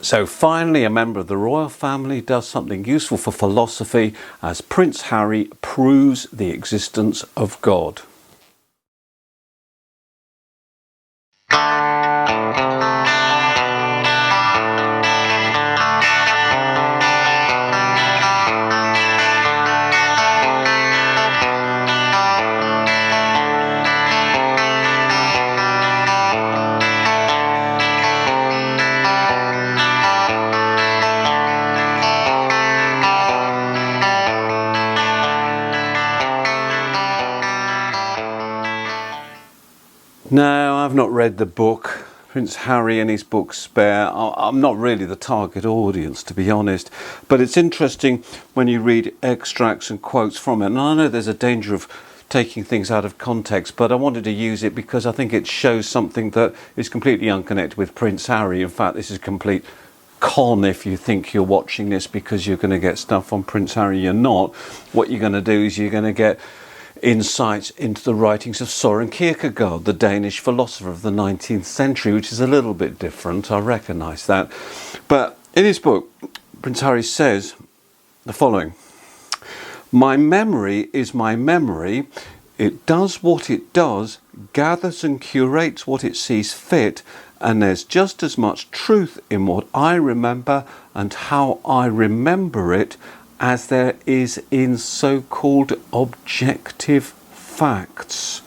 So finally, a member of the royal family does something useful for philosophy as Prince Harry proves the existence of God. No, I've not read the book. Prince Harry and his book Spare. I'm not really the target audience, to be honest. But it's interesting when you read extracts and quotes from it. And I know there's a danger of taking things out of context, but I wanted to use it because I think it shows something that is completely unconnected with Prince Harry. In fact, this is a complete con if you think you're watching this because you're going to get stuff on Prince Harry. You're not. What you're going to do is you're going to get insights into the writings of Søren Kierkegaard, the Danish philosopher of the 19th century, which is a little bit different, I recognise that. But in his book, Prince Harry says the following: "My memory is my memory. It does what it does, gathers and curates what it sees fit, and there's just as much truth in what I remember and how I remember it as there is in so-called objective facts."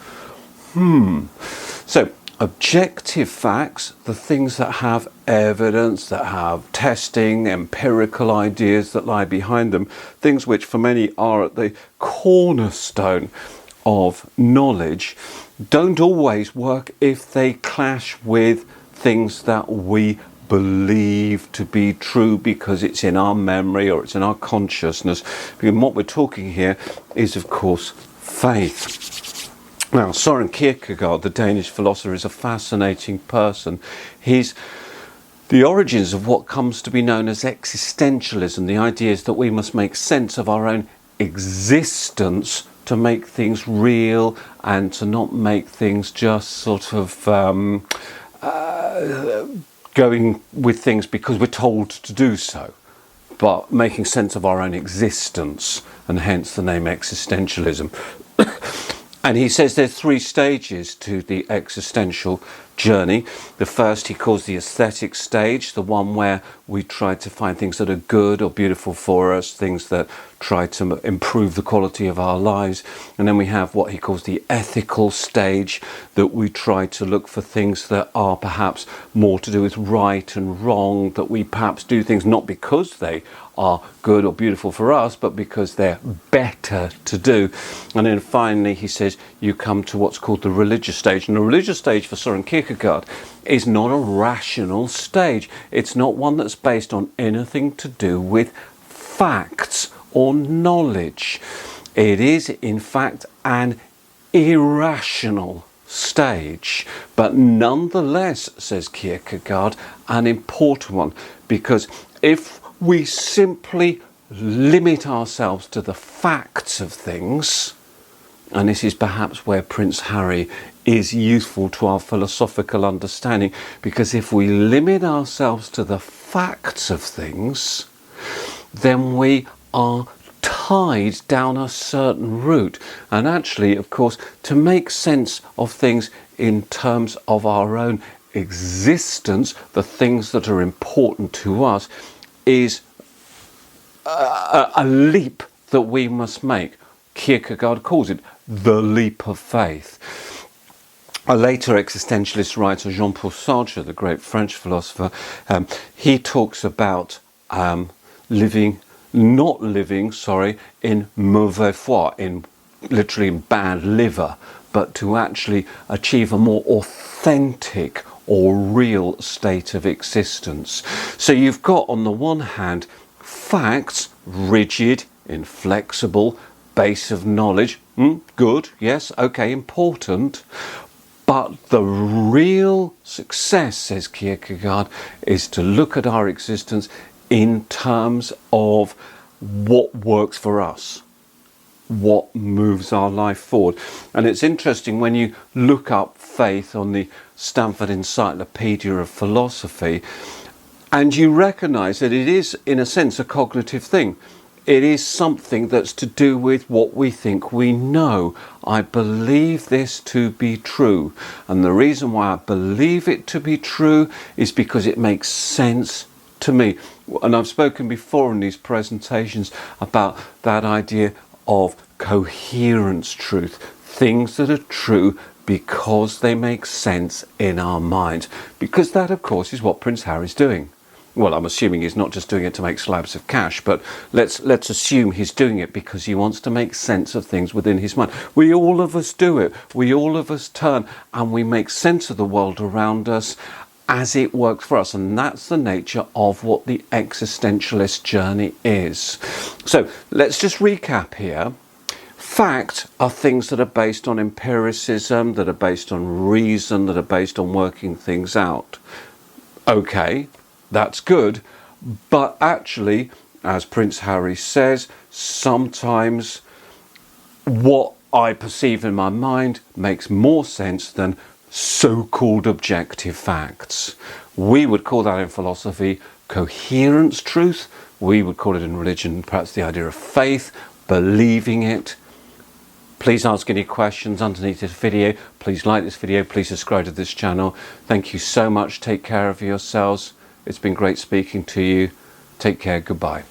So, objective facts, the things that have evidence, that have testing, empirical ideas that lie behind them, things which for many are at the cornerstone of knowledge, don't always work if they clash with things that we believe to be true because it's in our memory or it's in our consciousness. Because what we're talking here is, of course, faith. Now, Søren Kierkegaard, the Danish philosopher, is a fascinating person. He's the origins of what comes to be known as existentialism. The idea is that we must make sense of our own existence to make things real and to not make things just sort of going with things because we're told to do so, but making sense of our own existence, and hence the name existentialism. And he says there's 3 stages to the existential journey. The first he calls the aesthetic stage, the one where we try to find things that are good or beautiful for us, things that try to improve the quality of our lives. And then we have what he calls the ethical stage, that we try to look for things that are perhaps more to do with right and wrong, that we perhaps do things not because they are good or beautiful for us, but because they're better to do. And then finally he says you come to what's called the religious stage. And the religious stage for Søren Kierkegaard is not a rational stage. It's not one that's based on anything to do with facts or knowledge. It is in fact an irrational stage, but nonetheless, says Kierkegaard, an important one, because if we simply limit ourselves to the facts of things, and this is perhaps where Prince Harry is useful to our philosophical understanding, because if we limit ourselves to the facts of things, then we are tied down a certain route. And actually, of course, to make sense of things in terms of our own existence, the things that are important to us, is a leap that we must make. Kierkegaard calls it the leap of faith. A later existentialist writer, Jean-Paul Sartre, the great French philosopher, he talks about not living in mauvaise foi, in literally in bad liver, but to actually achieve a more authentic or real state of existence. So you've got, on the one hand, facts, rigid, inflexible, base of knowledge, good, yes, okay, important. But the real success, says Kierkegaard, is to look at our existence in terms of what works for us, what moves our life forward. And it's interesting when you look up faith on the Stanford Encyclopedia of Philosophy, And you recognise that it is, in a sense, a cognitive thing. It is something that's to do with what we think we know. I believe this to be true. And the reason why I believe it to be true is because it makes sense to me. And I've spoken before in these presentations about that idea of coherence truth. Things that are true because they make sense in our minds. Because that, of course, is what Prince Harry's doing. Well, I'm assuming he's not just doing it to make slabs of cash, but let's assume he's doing it because he wants to make sense of things within his mind. We all of us do it. We all of us turn and we make sense of the world around us as it works for us. And that's the nature of what the existentialist journey is. So let's just recap here. Fact are things that are based on empiricism, that are based on reason, that are based on working things out. Okay. That's good, but actually, as Prince Harry says, sometimes what I perceive in my mind makes more sense than so-called objective facts. We would call that in philosophy coherence truth. We would call it in religion perhaps the idea of faith, believing it. Please ask any questions underneath this video. Please like this video. Please subscribe to this channel. Thank you so much. Take care of yourselves. It's been great speaking to you. Take care. Goodbye.